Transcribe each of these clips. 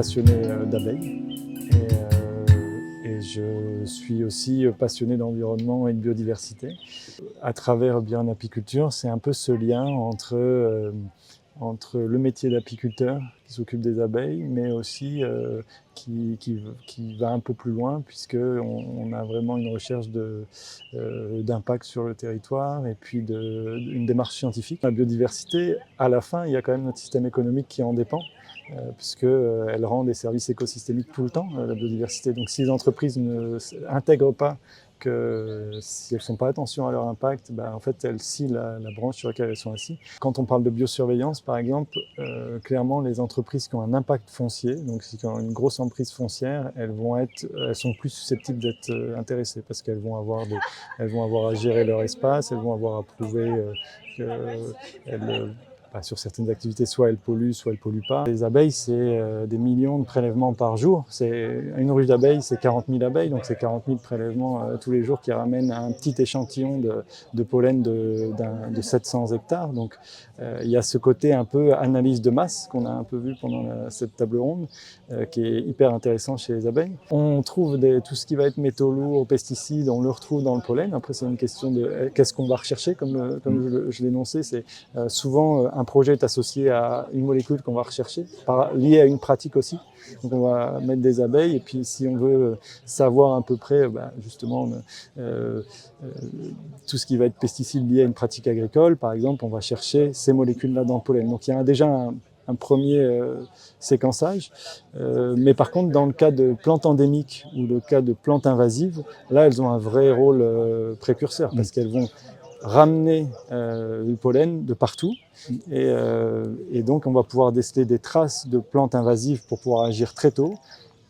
passionné d'abeilles et je suis aussi passionné d'environnement et de biodiversité. À travers Beyond Apiculture, c'est un peu ce lien entre le métier d'apiculteur qui s'occupe des abeilles, mais aussi qui va un peu plus loin, puisqu'on a vraiment une recherche d'impact sur le territoire et puis une démarche scientifique. La biodiversité, à la fin, il y a quand même notre système économique qui en dépend, puisqu'elle rend des services écosystémiques tout le temps, la biodiversité. Donc si les entreprises ne intègrent pas que si elles ne font pas attention à leur impact, en fait, elles scient la branche sur laquelle elles sont assises. Quand on parle de biosurveillance, par exemple, clairement, les entreprises qui ont un impact foncier, donc qui ont une grosse emprise foncière, elles sont plus susceptibles d'être intéressées parce qu'elles vont avoir à gérer leur espace, elles vont avoir à prouver qu'elles sur certaines activités, soit elles polluent pas. Les abeilles, c'est des millions de prélèvements par jour. Une ruche d'abeilles, c'est 40 000 abeilles, donc c'est 40 000 prélèvements tous les jours qui ramènent un petit échantillon de pollen de 700 hectares. Donc il y a ce côté un peu analyse de masse qu'on a un peu vu pendant cette table ronde, qui est hyper intéressant chez les abeilles. On trouve tout ce qui va être métaux lourds, pesticides, on le retrouve dans le pollen. Après, c'est une question de qu'est-ce qu'on va rechercher, comme je l'énonçais. C'est souvent un projet est associé à une molécule qu'on va rechercher, liée à une pratique aussi. Donc on va mettre des abeilles et puis si on veut savoir à peu près justement tout ce qui va être pesticides liés à une pratique agricole, par exemple, on va chercher ces molécules-là dans le pollen. Donc il y a déjà un premier séquençage. Mais par contre, dans le cas de plantes endémiques ou le cas de plantes invasives, là, elles ont un vrai rôle précurseur parce qu'elles vont ramener le pollen de partout et donc on va pouvoir déceler des traces de plantes invasives pour pouvoir agir très tôt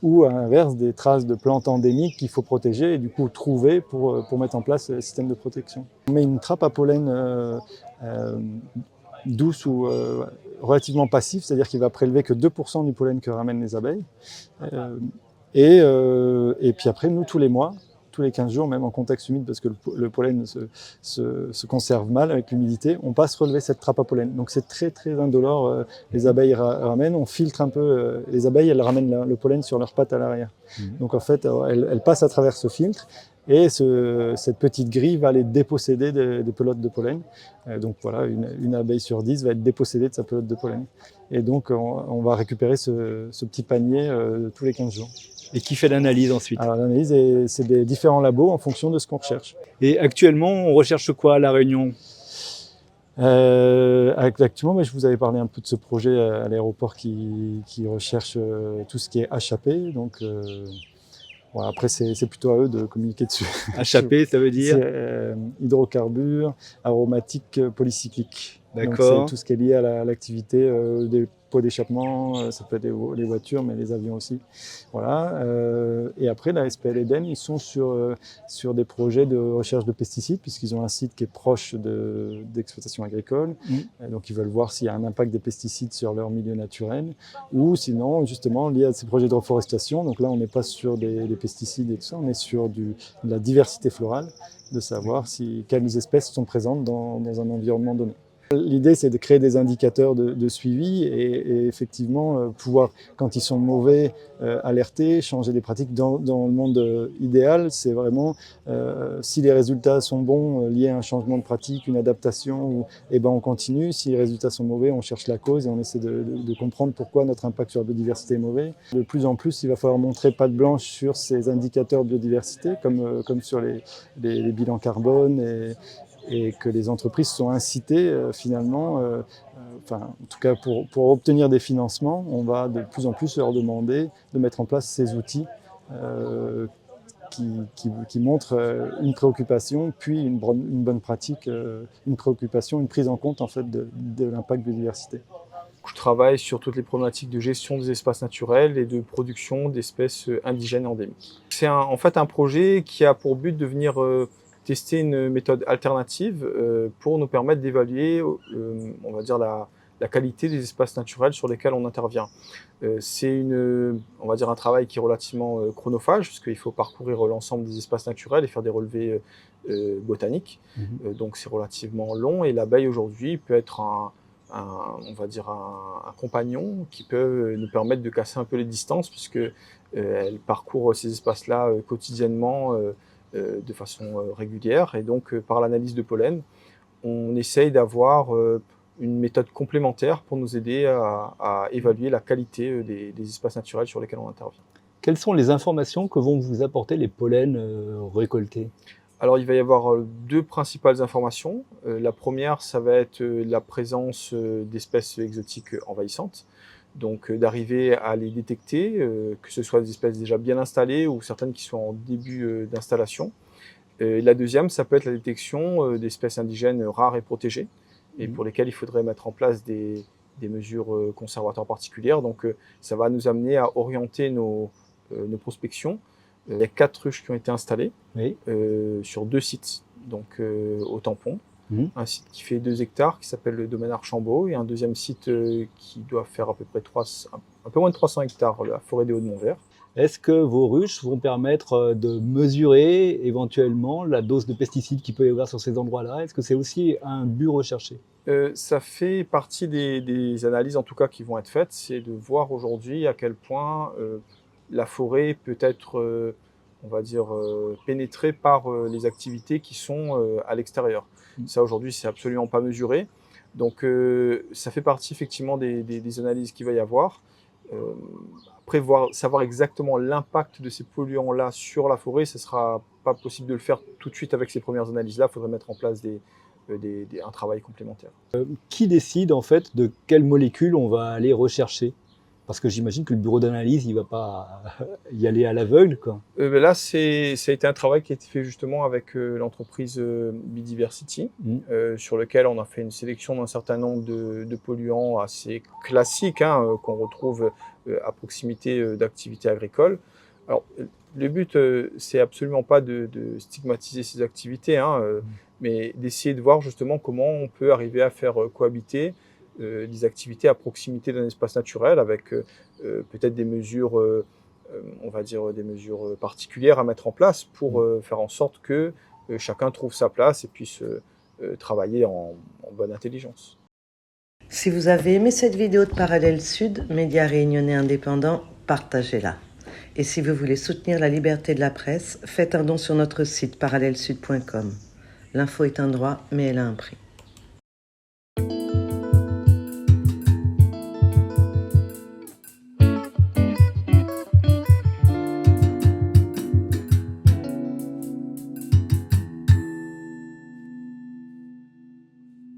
ou à l'inverse des traces de plantes endémiques qu'il faut protéger et du coup trouver pour mettre en place le système de protection. On met une trappe à pollen douce ou relativement passive, c'est-à-dire qu'il va prélever que 2% du pollen que ramènent les abeilles et puis après nous tous les mois, tous les 15 jours, même en contexte humide, parce que le pollen se conserve mal avec l'humidité, on passe relever cette trappe à pollen. Donc c'est très très indolore, les abeilles ramènent, on filtre un peu, les abeilles elles ramènent le pollen sur leurs pattes à l'arrière. Donc en fait, elles passent à travers ce filtre, et cette petite grille va les déposséder des pelotes de pollen. Donc voilà, une abeille sur 10 va être dépossédée de sa pelote de pollen. Et donc on va récupérer ce petit panier tous les 15 jours. Et qui fait l'analyse ensuite? Alors l'analyse, c'est des différents labos en fonction de ce qu'on recherche. Et actuellement, on recherche quoi à La Réunion? Actuellement, je vous avais parlé un peu de ce projet à l'aéroport qui recherche tout ce qui est HAP. Donc, après, c'est plutôt à eux de communiquer dessus. HAP, ça veut dire? C'est hydrocarbures aromatiques polycycliques. D'accord. Donc c'est tout ce qui est lié à l'activité des pots d'échappement, ça peut être les voitures, mais les avions aussi. Voilà. Et après, la SPL Eden, ils sont sur des projets de recherche de pesticides, puisqu'ils ont un site qui est proche d'exploitation agricole. Donc ils veulent voir s'il y a un impact des pesticides sur leur milieu naturel, ou sinon, justement, lié à ces projets de reforestation. Donc là, on n'est pas sur des pesticides et tout ça, on est sur de la diversité florale, de savoir quelles espèces sont présentes dans un environnement donné. L'idée, c'est de créer des indicateurs de suivi et effectivement pouvoir, quand ils sont mauvais, alerter, changer des pratiques. Dans le monde idéal, c'est vraiment si les résultats sont bons liés à un changement de pratique, une adaptation, on continue. Si les résultats sont mauvais, on cherche la cause et on essaie de comprendre pourquoi notre impact sur la biodiversité est mauvais. De plus en plus, il va falloir montrer patte blanche sur ces indicateurs de biodiversité, comme sur les bilans carbone et que les entreprises sont incitées finalement, en tout cas pour obtenir des financements, on va de plus en plus leur demander de mettre en place ces outils qui montrent une préoccupation, puis une bonne pratique, une préoccupation, une prise en compte en fait de l'impact biodiversité. Je travaille sur toutes les problématiques de gestion des espaces naturels et de production d'espèces indigènes endémiques. C'est en fait un projet qui a pour but de venir tester une méthode alternative pour nous permettre d'évaluer, on va dire, la qualité des espaces naturels sur lesquels on intervient. C'est on va dire un travail qui est relativement chronophage, puisqu'il faut parcourir l'ensemble des espaces naturels et faire des relevés botaniques. Donc c'est relativement long, et l'abeille aujourd'hui peut être on va dire un compagnon qui peut nous permettre de casser un peu les distances, puisque elle parcourt ces espaces-là quotidiennement de façon régulière. Et donc, par l'analyse de pollen, on essaye d'avoir une méthode complémentaire pour nous aider à évaluer la qualité des espaces naturels sur lesquels on intervient. Quelles sont les informations que vont vous apporter les pollens récoltés? Alors, il va y avoir deux principales informations. La première, ça va être la présence d'espèces exotiques envahissantes. Donc, d'arriver à les détecter, que ce soit des espèces déjà bien installées ou certaines qui sont en début d'installation. La deuxième, ça peut être la détection d'espèces indigènes rares et protégées, et pour lesquelles il faudrait mettre en place des mesures conservatoires particulières. Donc, ça va nous amener à orienter nos prospections. Il y a 4 ruches qui ont été installées sur 2 sites, donc au tampon. Un site qui fait 2 hectares, qui s'appelle le domaine Archambault, et un deuxième site qui doit faire à peu près un peu moins de 300 hectares, la forêt des Hauts-de-Montvert. Est-ce que vos ruches vont permettre de mesurer éventuellement la dose de pesticides qu'il peut y avoir sur ces endroits-là? Est-ce que c'est aussi un but recherché? Ça fait partie des analyses en tout cas qui vont être faites, c'est de voir aujourd'hui à quel point la forêt peut être, on va dire, pénétrée par les activités qui sont à l'extérieur. Ça aujourd'hui, c'est absolument pas mesuré. Donc ça fait partie effectivement des analyses qu'il va y avoir. Après, savoir exactement l'impact de ces polluants-là sur la forêt, ce ne sera pas possible de le faire tout de suite avec ces premières analyses-là. Il faudrait mettre en place un travail complémentaire. Qui décide en fait de quelles molécules on va aller rechercher? Parce que j'imagine que le bureau d'analyse, il ne va pas y aller à l'aveugle, quoi. Là, ça a été un travail qui a été fait justement avec l'entreprise Biodiversity, sur lequel on a fait une sélection d'un certain nombre de polluants assez classiques, qu'on retrouve à proximité d'activités agricoles. Alors, le but, c'est absolument pas de stigmatiser ces activités, mais d'essayer de voir justement comment on peut arriver à faire cohabiter des activités à proximité d'un espace naturel avec peut-être des mesures, on va dire des mesures particulières à mettre en place pour faire en sorte que chacun trouve sa place et puisse travailler en bonne intelligence. Si vous avez aimé cette vidéo de Parallèle Sud, média réunionnais indépendant, partagez-la. Et si vous voulez soutenir la liberté de la presse, faites un don sur notre site parallèlesud.com. L'info est un droit, mais elle a un prix.